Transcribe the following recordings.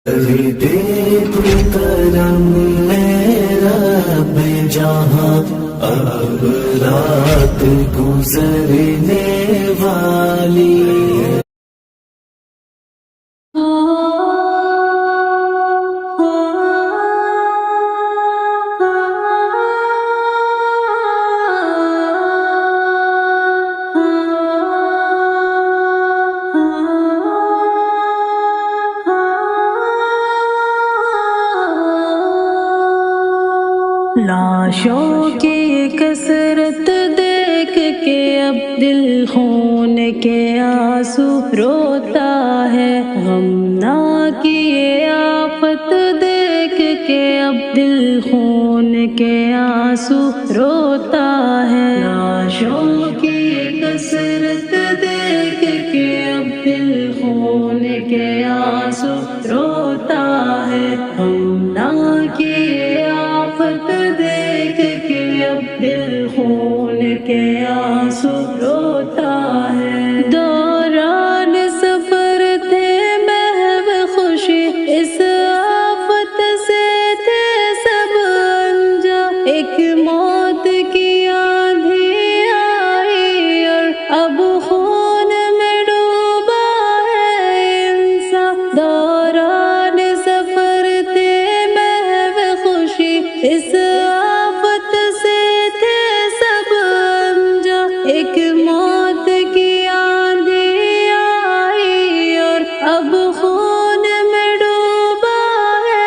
دیکھ کرم رب جہاں اب رات گزرنے والی لاشوں کی کثرت دیکھ کے اب دل خون کے آنسو روتا ہے، غمناک یہ آفت دیکھ کے اب دل خون کے آنسو روتا ہے۔ لاشوں کی کثرت دیکھ کے اب دل خون کے آنسو روتا ہے، غمناک یہ آفت دیکھ کے اب دل خون کے آنسو روتا ہے۔ دوران سفر تھے محو خوشی، اس آفت سے تھے سب انجا، ایک موت کی آندھی آئی اور اب خون میں ڈوبا ہے انسان۔ دوران سفر تھے محو خوشی، اس آفت سے تھے سب انجا، ایک موت کی آندھی آئی اور اب خون میں ڈوبا ہے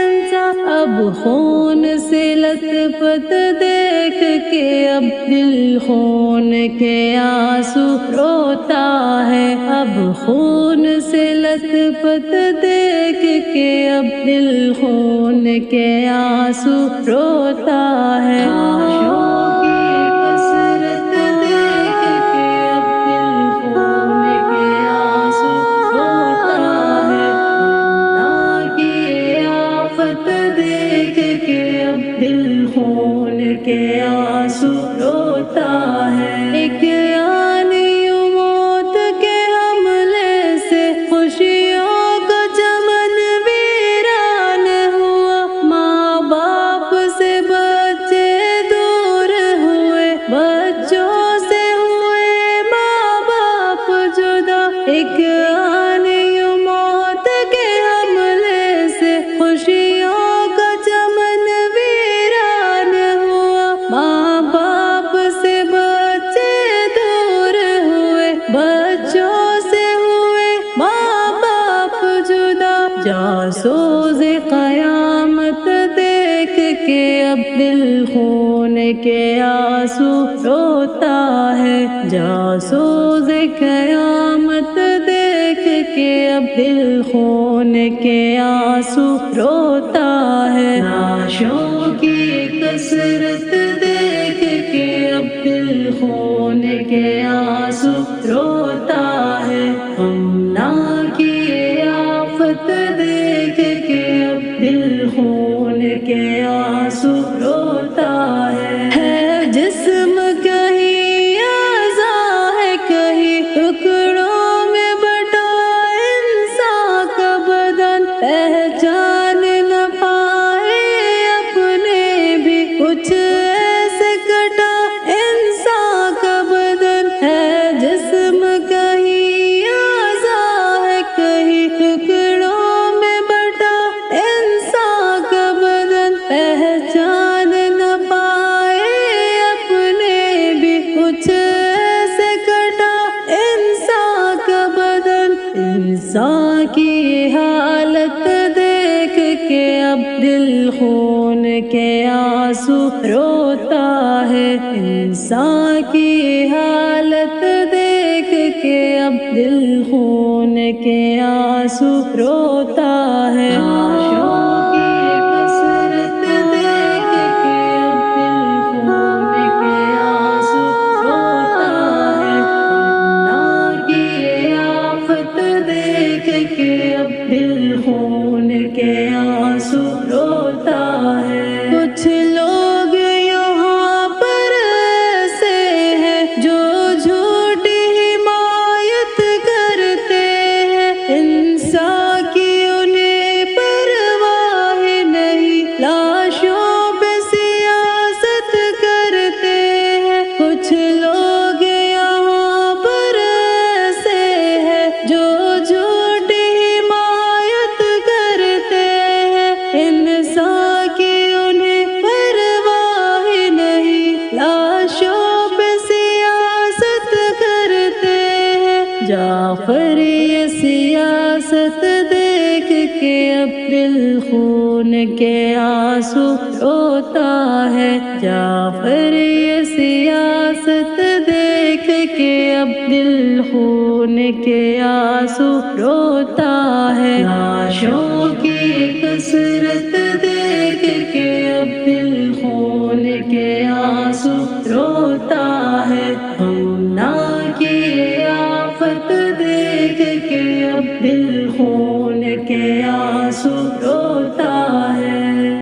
انسان۔ اب خون سے لت پت دیکھ کے اب دل خون کے آنسو روتا ہے، اب خون سے لت پت دیکھ کے اب دل خون کے آنسو روتا ہے۔ لاشوں کی کثرت دیکھ کے اب دل خون کے آنسو روتا ہے، غمناک یہ آفت دیکھ کے اب دل خون کے آنسو روتا ہے۔ ایک آنی موت کے حملے سے خوشیوں کا چمن ویران ہوا، ماں باپ سے بچے دور ہوئے، بچوں سے ہوئے ماں باپ جدا۔ ایک آنی موت کے حملے سے خوشیوں کا چمن ویران ہوا، ماں باپ سے بچے دور ہوئے، بچوں سے ہوئے ماں باپ جدا۔ جاسوس قیامت دیکھ کے اب دل خون کے آنسو روتا ہے، جاسوس قیامت دیکھ کے اب دل خون کے آنسو روتا ہے۔ لاشوں کی کثرت دیکھ کے اب دل خون کے آنسو روتا ہے، غمناک یہ آفت دیکھ کے اب دل خون کے آنسو روتا ہے۔ جسم کہیں اعضاء ہے کہیں ٹکڑوں میں بٹا انسان کا بدن، پہچان نہ پائے اپنے بھی کچھ ایسے کٹا انسان کا بدن ہے۔ جسم کہیں اعضاء ہے کہیں ٹکڑوں میں بٹا انسان کا بدن، پہچان نہ پائے اپنے بھی کچھ ایسے کٹا انسان کا بدن۔ انسان کی حالت دیکھ کے اب دل خون کے آنسو روتا ہے، انسان کی حالت دیکھ کے اب دل خون کے آنسو روتا ہے۔ لاشوں کی کثرت دیکھ کے اب دل خون کے آنسو روتا ہے، غمناک یہ آفت دیکھ کے اب دل خون کے آنسو روتا ہے۔ کچھ لوگ یہاں پر ایسے ہیں جو جھوٹی حمایت کرتے ہیں، انسان کی انہیں کہ اب دل خون کے آنسو روتا ہے، جعفر یہ سیاست دیکھ کے اب دل خون کے آنسو روتا ہے، لاشوں کی کثرت دیکھ کے اب دل خون کے آنسو روتا ہے، غمناکی آفت دیکھ کے اب دل خون کے آنسو روتا